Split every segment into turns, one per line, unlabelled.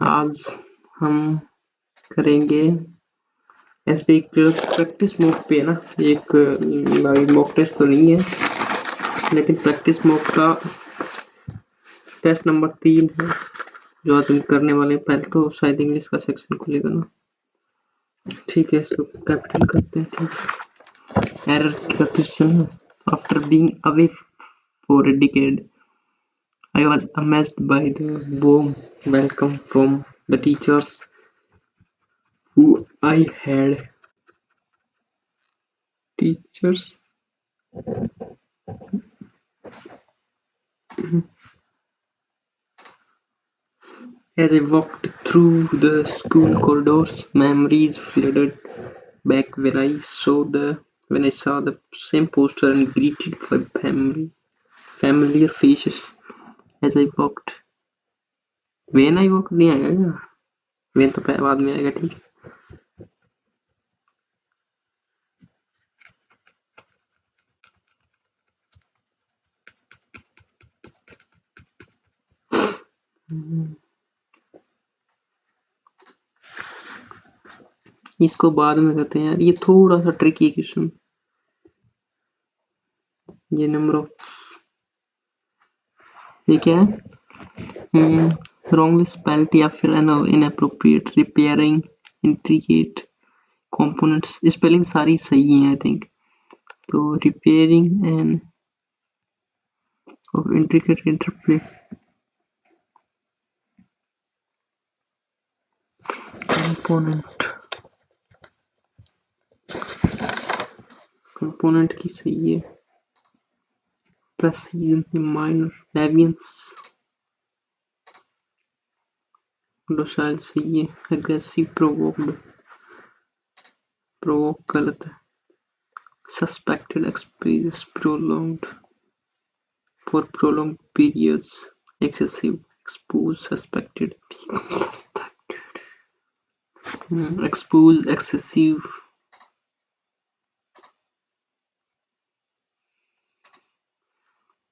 आज हम करेंगे एसबी प्रैक्टिस मॉक पे ना। एक लाइव मॉक टेस्ट तो नहीं है, लेकिन प्रैक्टिस मॉक का टेस्ट नंबर 3 है जो आज हम करने वाले हैं। पहले तो शायद इंग्लिश का सेक्शन खुलेगा ना। ठीक है, इसको कैपिटल करते हैं। ठीक है, एरर का क्वेश्चन है। After being away for a decade, I was amazed by the warm welcome from the teachers who I had. Teachers As I walked through the school corridors, memories flooded back when I saw the same poster and greeted by familiar faces as I walked. When I walked नहीं आएगा क्या? when तो बाद में आएगा। ठीक इसको बाद में करते हैं यार, ये थोड़ा सा ट्रिकी क्वेश्चन। ये नंबर ऑफ ये क्या है? wrongly spelled या फिर inappropriate, repairing, intricate components। Spelling सारी सही है आई थिंक। तो repairing and of intricate interplay component की सही है। precision minor variance docile सही है। aggressive provoked provoke गलत है। suspected experience prolonged for prolonged periods excessive expose suspected expose excessive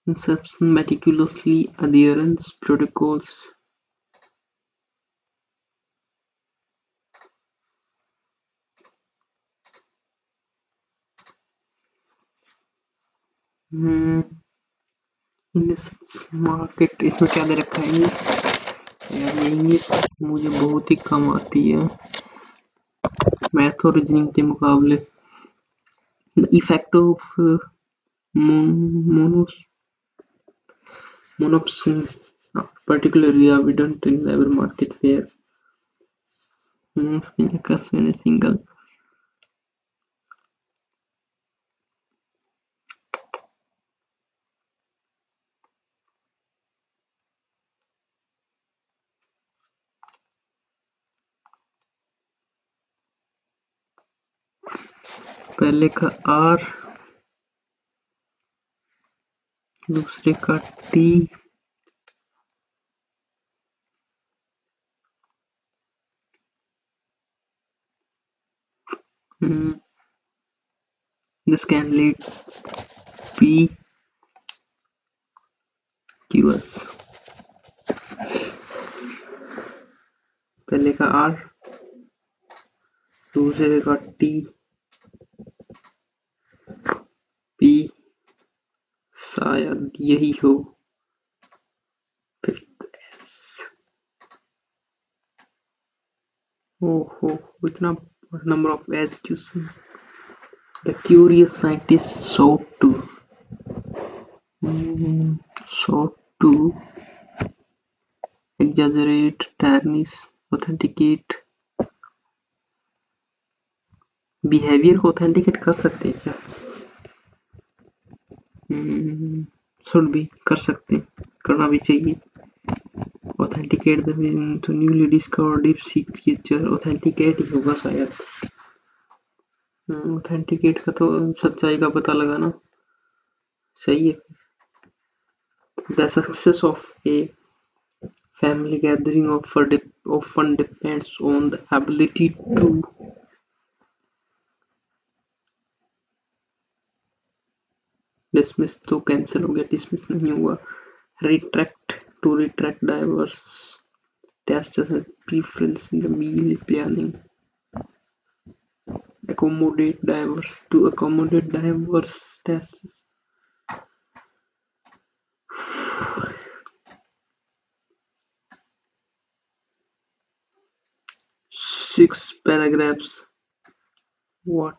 inception meticulously adherence protocols market. इसमें क्या दे रखा है यार? यही मुझे बहुत ही कम आती है मैथ और रीजनिंग के मुकाबले। Effect of monopsony particularly evident in labor market where monospin occurs when a single पहले का R दूसरे का T this can lead P QS। पहले का R दूसरे का T P शायद यही हो। ओहो इतना number of execution the curious scientist sought to exaggerate tarnish authenticate behaviour को ऑथेंटिकेट कर सकते हैं क्या? शुड भी कर सकते हैं, करना भी चाहिए। Authenticate the newly discovered deep sea creature authenticate ही होगा शायद। ऑथेंटिकेट का तो सच्चाई का पता लगाना सही है। The success of A family gathering often depends on the ability to dismiss। तो कैंसिल हो गया, डिसमिस नहीं हुआ। Retract to retract diverse Tests as a preference in the meal planning. Accommodate diverse tastes. Six paragraphs. What?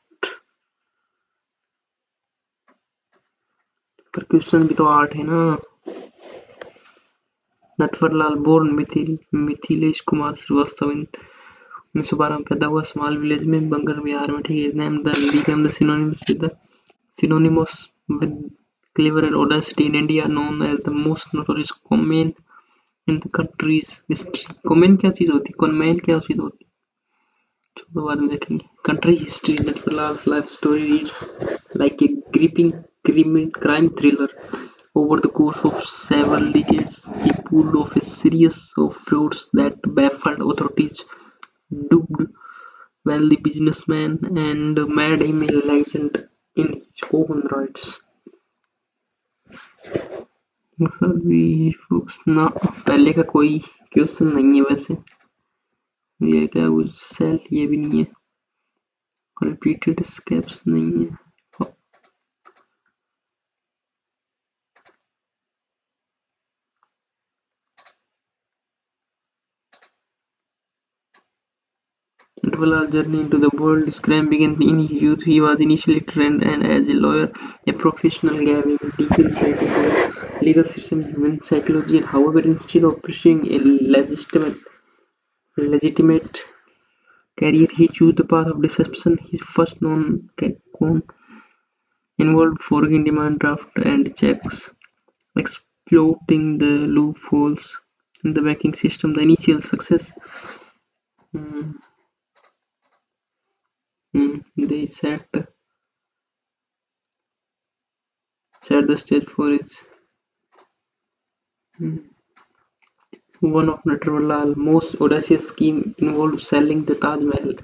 पर question भी तो 8 है ना। नटवरलाल बोर्न मिथिलेश कुमार श्रीवास्तव 1912 में पैदा हुआ स्मॉल विलेज में बंगर बिहार में। ठीक है, name the became the synonymous with clever and audacity in India, known as the most notorious conman in the country's history. कॉमेन क्या चीज होती है? कॉनमैन क्या चीज होती है? चलो बाद में देखेंगे। Country history Natwarlal life story reads like a gripping crime thriller. Over the course of several decades, he pulled off a series of frauds that baffled authorities, duped wealthy businessmen, and made him a legend in his own rights. ना पहले का कोई question नहीं है वैसे। ये क्या cell ये भी नहीं है। रिपीटेड स्केप्स नहीं है। Nutvalal's journey into the world of crime began in his youth. He was initially trained and as a lawyer, a professional gave him deep insight into the legal system, human psychology, and however, instead of pursuing a legitimate career, he chose the path of deception. His first known con involved forging demand draft and checks, exploiting the loopholes in the banking system. The initial success they set the stage for its one of Natverlal's most audacious scheme involved selling the Taj Mahal.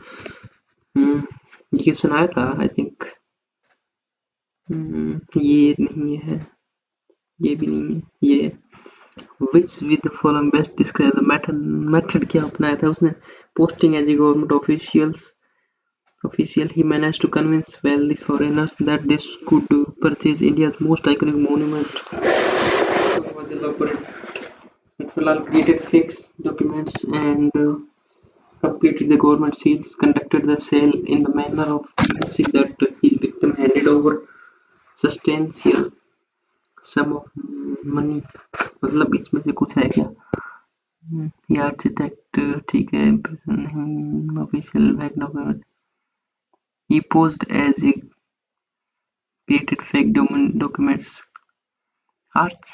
ये सुनाया था I think. ये नहीं है, ये भी नहीं है, ये which with the following best describe the method क्या अपनाया था उसने। posting as a government official, he managed to convince wealthy foreigners that they could purchase India's most iconic monument. Natverlal created fake documents and completed the government seals, conducted the sale in the manner of convincing that his victim handed over substantial sum of money. मतलब इसमें से कुछ है क्या? ये architect ठीक है, नहीं official back document. He posed as a created fake documents.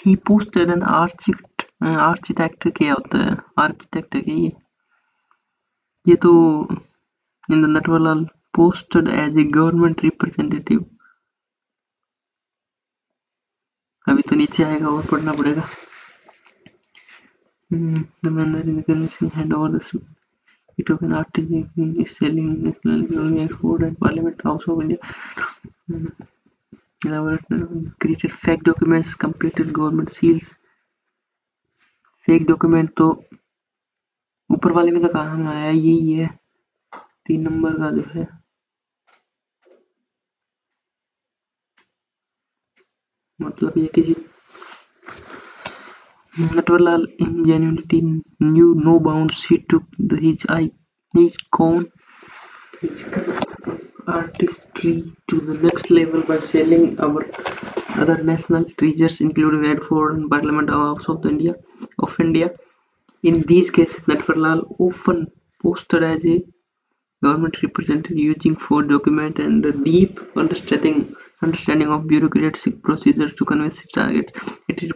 He posted an architect क्या होता है? आर्किटेक्ट है क्या ये तो in the Natverlal posted as a government representative. अभी तो नीचे आएगा और पढ़ना पड़ेगा। The manner in the convention hand over the he took an artistic selling national export and Parliament House of India. Created fake documents, completed government seals. Fake document तो ऊपर वाले में तो कहाँ में आया, यही है 3 नंबर का जो है। मतलब ये किसी Natverlal ingenuity knew no bounds. He took his artistry to the next level by selling our other national treasures, including Red Fort and Parliament House of India. In these cases, Natverlal often posted as a government representative using forged documents and a deep understanding of bureaucratic procedures to convince his target. It is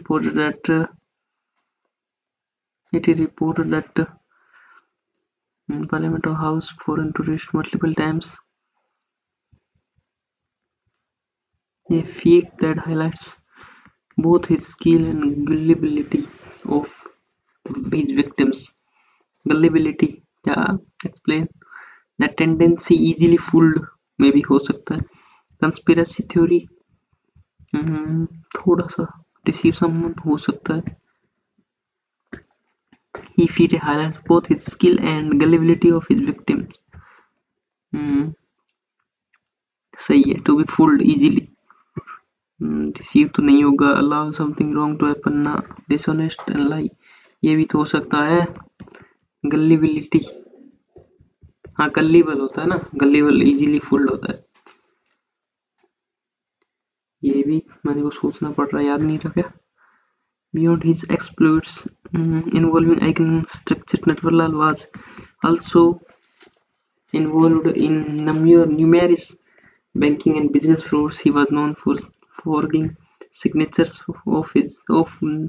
reported that Parliament House foreign tourists multiple times, a feat that highlights both his skill and gullibility of his victims. Gullibility क्या explain? The tendency easily fooled में भी हो सकता है। Conspiracy theory थोड़ा सा deceive someone हो सकता है। He feat highlights both his skill and gullibility of his victims. Hmm, सही है. To be fooled easily. Deceive तो नहीं होगा. Allow something wrong to happen ना. Dishonest and lie. ये भी तो हो सकता है. Gullibility. हाँ, gullible होता है ना. Gullible easily fooled होता है. ये भी मेरे को सोचना पड़ रहा है, याद नहीं रखा. Beyond his exploits involving icon structure, Natwarlal was also involved in numerous banking and business frauds. He was known for forging signatures of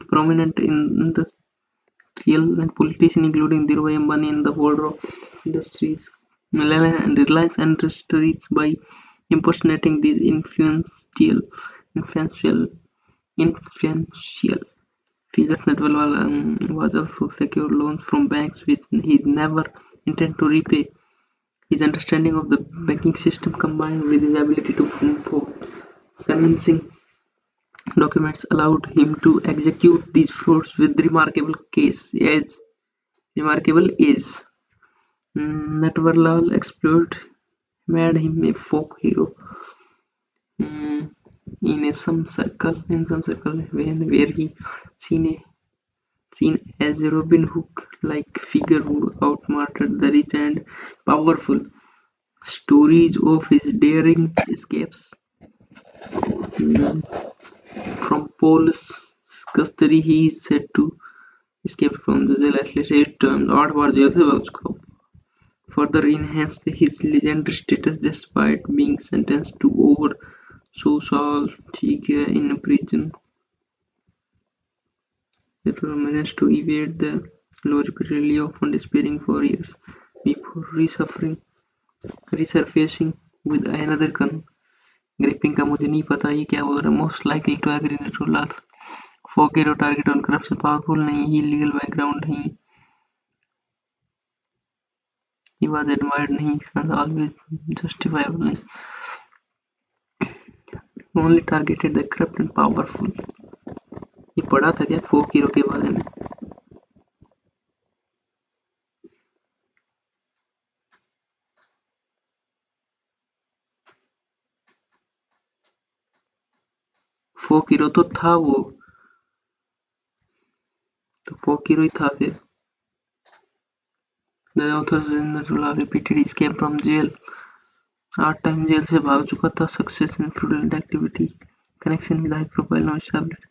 prominent industrial and politicians, including Dhirubhai Ambani and the World Industries and Reliance Industries, by impersonating these influential figures. Natwal was also secured loans from banks which he never intended to repay. His understanding of the banking system, combined with his ability to form convincing documents, allowed him to execute these frauds with remarkable ease. Natwarlal exploit made him a folk hero in some circle where he seen as a Robin Hood-like figure who outsmarted the rich and powerful. Stories of his daring escapes from police custody. He is said to escape from the jail at least 8 times. 8 bar jail से भाग चुका हूँ. Further enhanced his legendary status despite being sentenced to over 100 साल. ठीक है, in prison. It managed to evade the law repeatedly, often disappearing for years before resurfacing with another gun. Gripping का मुझे नहीं पता ये क्या बोल रहा है. Most likely to agree natural फोकेरो टारगेट ऑन करप्शन पावरफुल नहीं. ही लीगल बैकग्राउंड नहीं. ही वाज एडमायर्ड नहीं. ऑलवेज जस्टिफाइबल नहीं. Only targeted the corrupt and powerful. ये पढ़ा था क्या फोकेरो के बारे में. फोकेरो तो था वो. तो फोकेरो ही था फिर. The author Zinatullah repeated escape from jail. 8 time जेल से भाग चुका था. Success in fraudulent activity. Connection with high profile not established.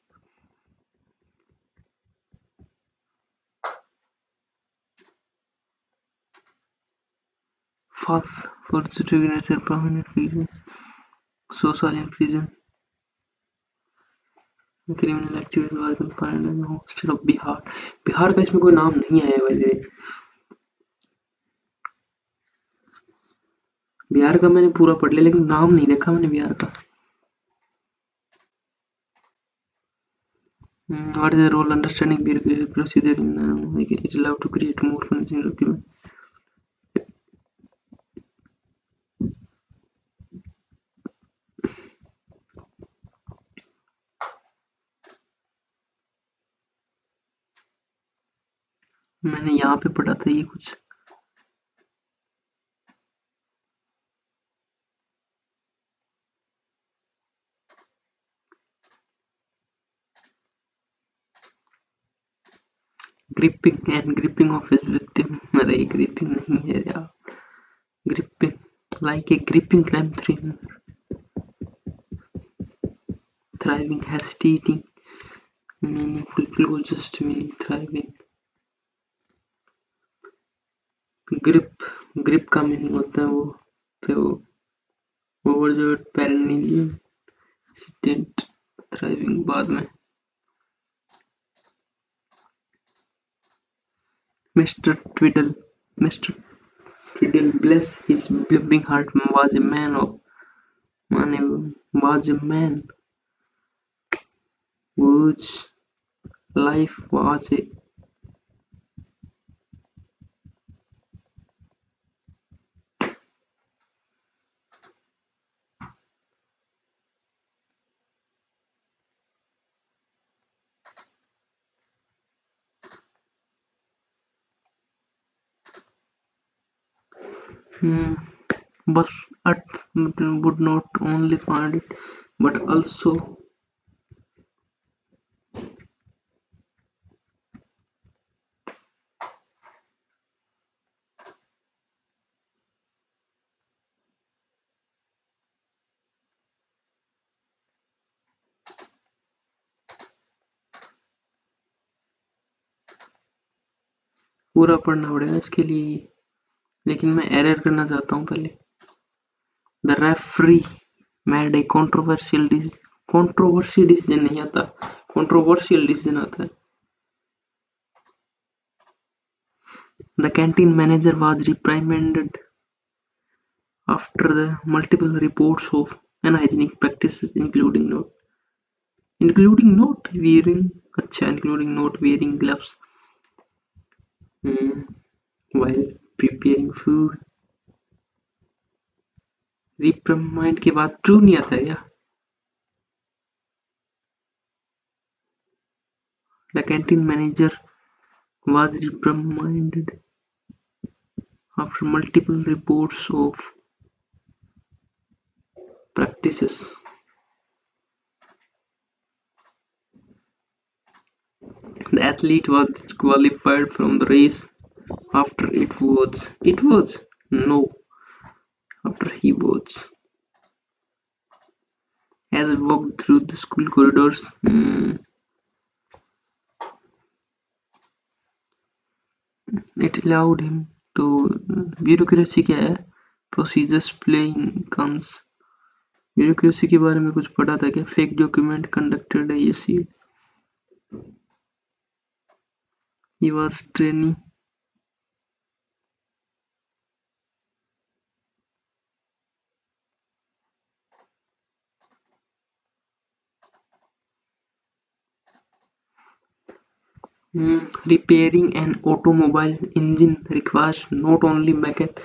False for signature prominent figure. Social in prison. Criminal activity was confined in the hostel of Bihar. Bihar का इसमें कोई नाम नहीं आया वैसे. बिहार का मैंने पूरा पढ़ लिया लेकिन नाम नहीं देखा मैंने बिहार का. What is the role understanding bureaucracy procedure in it allowed to create more convincing document. मैंने यहाँ पे पढ़ा था ये कुछ. gripping of his victim. अरे gripping नहीं है यार. Gripping like a gripping crime thriller. Thriving, hesitating, meaningful, close, just meaning, thriving. Grip का मीनिंग होता है वो तो ओवरजोर्ड पैरेनिलियम सिटेंट. थ्राइविंग बाद में. Mister Twiddle bless his being heart was a man whose life was a But Earth would not only find it, but also पूरा पढ़ना पड़ेगा इसके लिए, लेकिन मैं एरर करना चाहता हूँ पहले। The referee made a controversial decision नहीं आता, कंट्रोवर्शियल डिसीजन आता है। The canteen manager was reprimanded after the multiple reports of unhygienic practices including not wearing gloves while preparing food। रिप्राइमेंड के बाद ट्रू नहीं आता क्या? The canteen manager was reprimanded after multiple reports of practices the athlete was disqualified from the race after he was as he walked through the school corridors। It allowed him to bureaucracy क्या है? Procedures playing comes. Bureaucracy के बारे में कुछ पढ़ा था क्या? Fake document conducted है ये सी। He was training repairing an automobile engine requires not only mechanical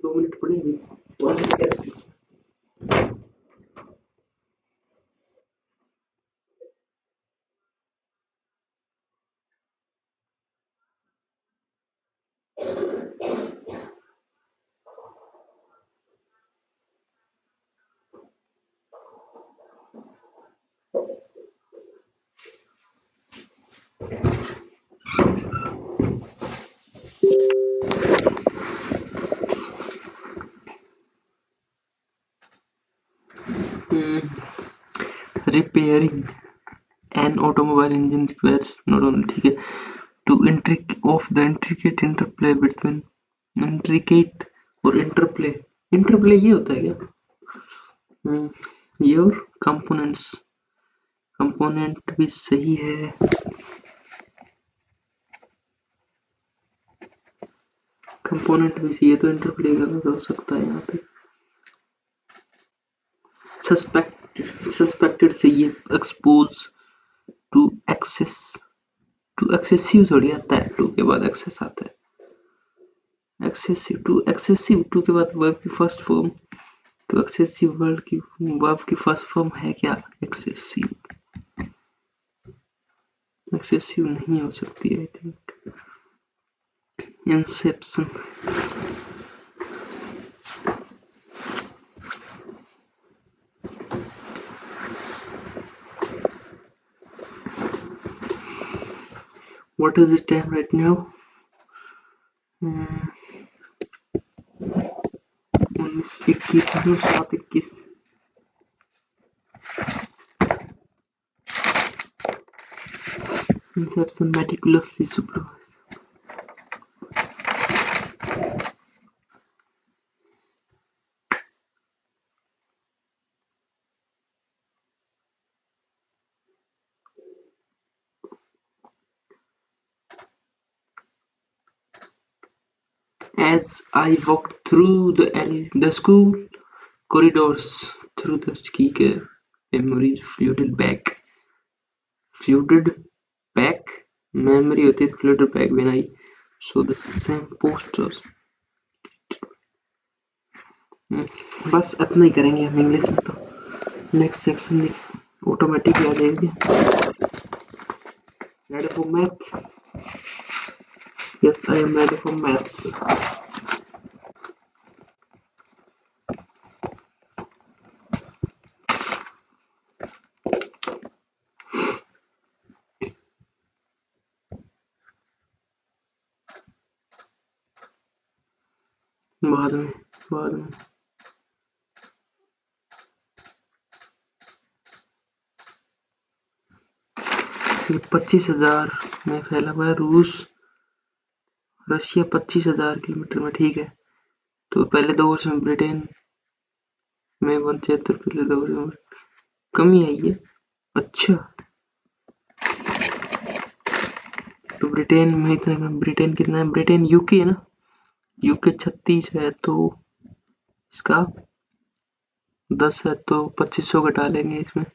2 minute पड़ेंगे। Repairing an automobile engine requires not only ठीक है to intricate interplay between intricate और interplay ये होता है क्या? your component भी सही है। कंपोनेंट भी सही है तो इंटरप्ले गलत हो सकता है यहाँ पे। सस्पेक्टेड से ये एक्सपोज टू एक्सेसिव थोड़ी आता है, टू के बाद एक्सेस आता है। एक्सेसिव टू के बाद वर्ब की first form, to excessive verb की फर्स्ट फॉर्म है क्या? एक्सेसिव नहीं हो सकती I think. Inception What is the time right now? 19:21 Inception meticulously supervised as I walked through the school corridors through the key memories flooded back memory होती है flooded back when I saw the same posters। बस इतना ही करेंगे हम English में, तो next section automatic आ जाएगी। Ready for math? Yes, I am ready for maths. बाद में बाद में ये 25,000 में फैला हुआ है रूस, रशिया 25,000 किलोमीटर में, ठीक है। तो पहले 2 वर्ष में ब्रिटेन में 176, पिछले 2 वर्ष में कमी आई है। अच्छा, तो ब्रिटेन में इतना, ब्रिटेन कितना है? ब्रिटेन यूके है ना, यूके 36 है, तो इसका 10 है, तो 2500 घटा लेंगे इसमें।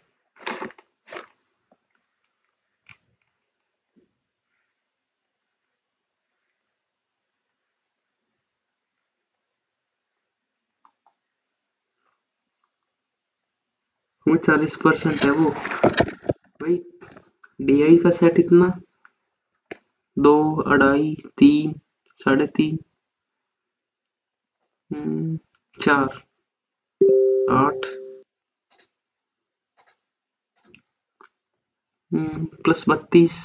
वो 40% है वो भाई। DI का सेट इतना 2, 2.5, 3, 3.5, 4, 8, प्लस 32,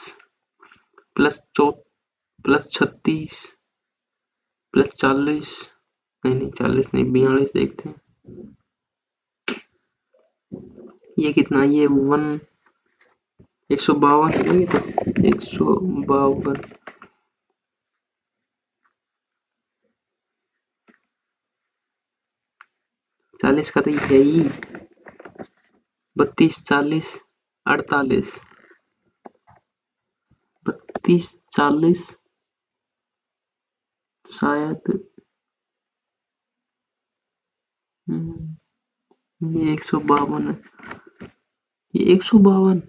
प्लस 36, प्लस 40, नहीं 40 नहीं, 42 देखते हैं। ये कितना? ये 152 नहीं, तो 152, 40 का तो ये है ही। 32, 40, 48, 32, 40 शायद, ये 152 है, ये 152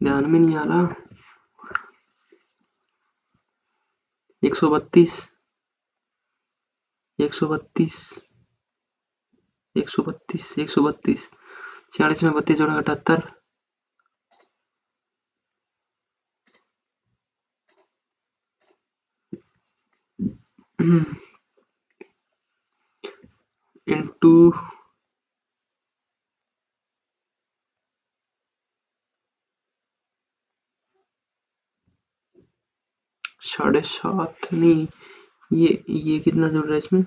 ध्यान में नहीं आ रहा। 132, 132, 132, 132, 46 में 32 जोड़ा 78, इंटू 7.5 नहीं, ये कितना जुड़ रहा है इसमें?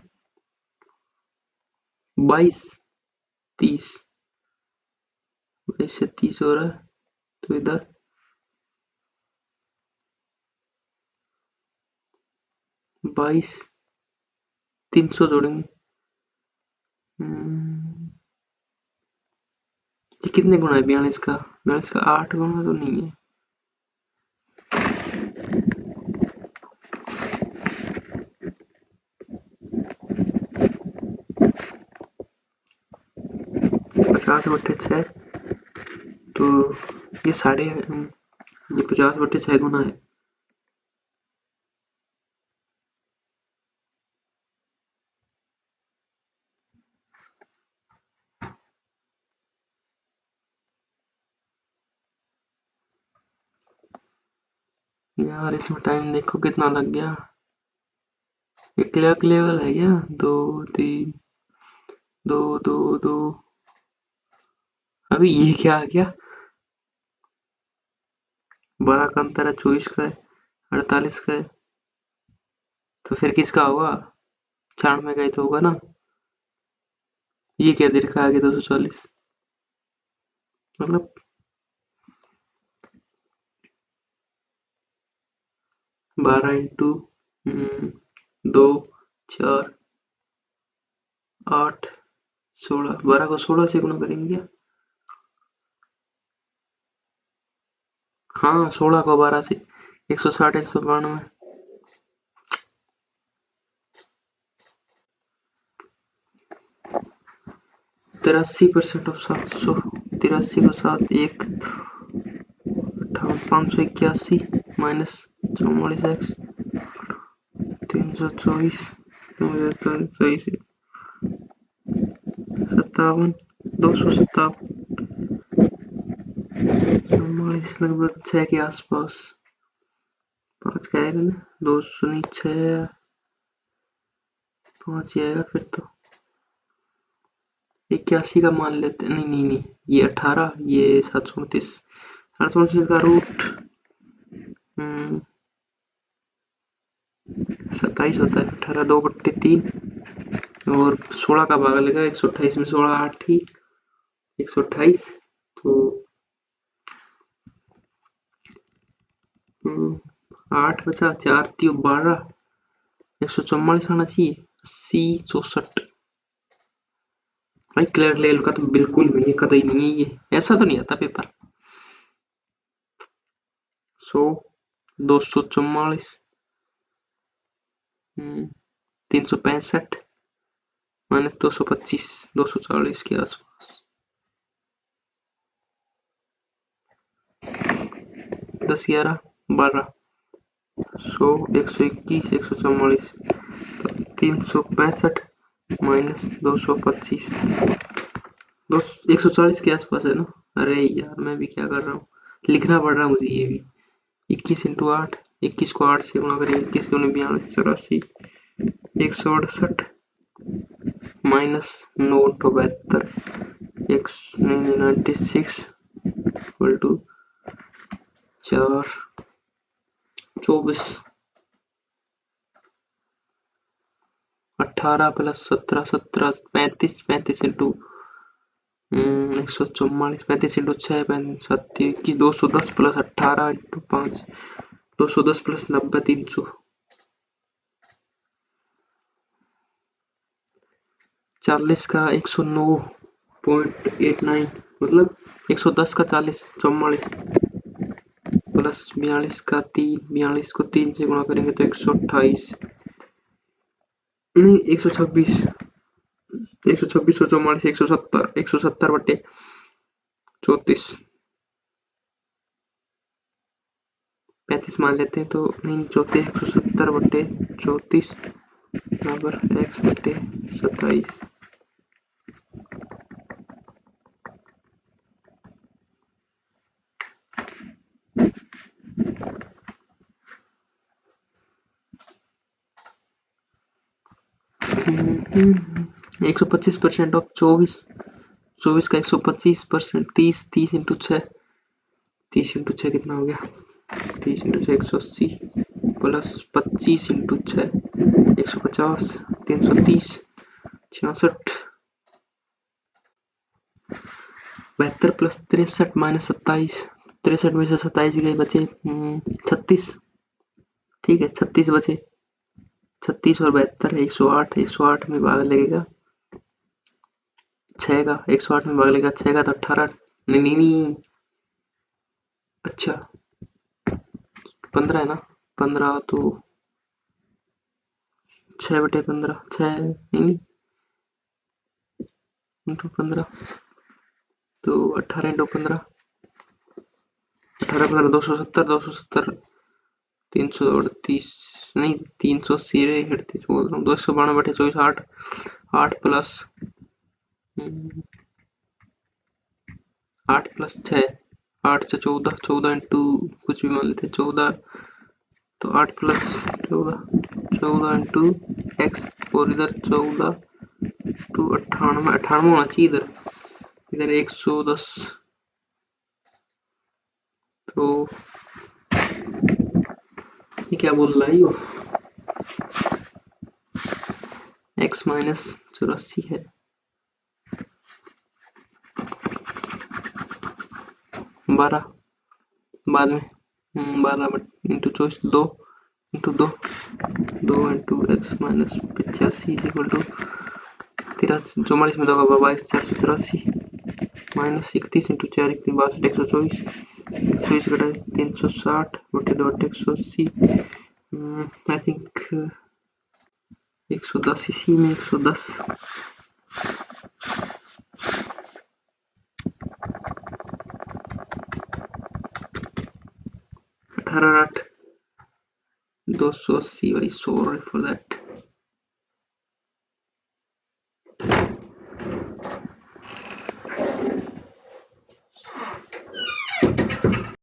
22, 30, 22 से 30 हो रहा है, तो इधर 22, 300 जोड़ेंगे। ये कितने गुना है 42 का? 42 का 8 गुना तो नहीं है। पचास बट्टे 6, तो ये 50 बट्टे 6 गुना है। यार इसमें टाइम देखो कितना लग गया। ये क्लर्क लेवल है क्या? 2, 3, 2, 2, 2, अभी ये क्या आ गया? 12 का अंतर है, 24 का है, 48 का है, तो फिर किसका होगा? 96 का ही तो होगा ना। ये क्या देर का आ गया? 240, मतलब 12 इंटू 2, 4, 8, 16, 12 को 16 से गुना करेंगे क्या? हाँ, 16 को 12 से 160, 192, 83% ऑफ 700, 83 को 7, 1, 5881 माइनस 44x, 324, 57, 257, 44 लगभग 6 के आसपास। 5 का आएगा ना, 2 शून्य 6 5 ही आएगा फिर तो। 81 का मान लेते, नहीं नहीं नहीं, ये 18, ये 729। 729 का रूट 27 होता है। 18 2/3 और 16 का भाग लेगा 128 में। 16 8 ही 128, तो 8 बचा, 4 3 12, 144 आना चाहिए। 80 64। भाई क्लियर लेवल का तो बिल्कुल भी नहीं, कतई नहीं है ये, ऐसा तो नहीं आता पेपर। 100 244 365 माइनस 225 240 के आसपास। 10 11 12 100 121 144, 365 माइनस 225 140 के आसपास है ना। अरे यार मैं भी क्या कर रहा हूँ, लिखना पड़ रहा है मुझे ये भी। 21 इंटू 8, 21 को 8 से गुणा करेंगे, 21 दूनी 42 84 168 minus 9 into 72 96 equal to 4 24। 18 plus 17 17 35 35 into 144 35 into 6 7 21 210 plus 18 into 5 210 plus 90 300। 40 का 109.89 मतलब 110 का 40 44 प्लस 42 का 3 42 को 3 से गुणा करेंगे तो 128 नहीं 126 126 और 44 170 170 बटे 34 35 मान लेते हैं तो नहीं 34 170 बटे 34 बराबर x बटे 27। एक सौ 25% ऑफ 24 24 का 125%, 30 इंटू 6 30 इंटू 6 कितना हो गया, 30 into 6 180 plus 25 into 6 150 330 66 72 plus 63 minus 27 63 में से 27 गए बचे 36। ठीक है 36 बचे, 36 और 72 108 108 में भाग लगेगा 6 का, 108 में भाग लगेगा 6 का तो 18 नहीं नहीं नहीं अच्छा 15 है ना। 15 तो 6 बटे 15 6 नहीं इंटू 15 तो 18 इंटू 15 18 15 270 270 338 नहीं 380 38 बोल रहा हूँ 292 बटे 24 8 8 प्लस 8 प्लस 6 8 से 14 14 इंटू कुछ भी मान लेते 14 तो 8 प्लस 14 14 इंटू एक्स और इधर 14 टू 98 98 होना चाहिए इधर इधर 110 तो ये क्या बोल रहा है यो x माइनस 84 है 12 बाद में 12 into 24 2 into 2 2 into X minus 85 equal to 83 44 में 2 का 22 484 माइनस 31 इंटू 4 1 62 124 124 घटाए 360 बटे 2 180 आई थिंक 110 इसी में 110 18 8 280 भाई सॉरी फॉर दैट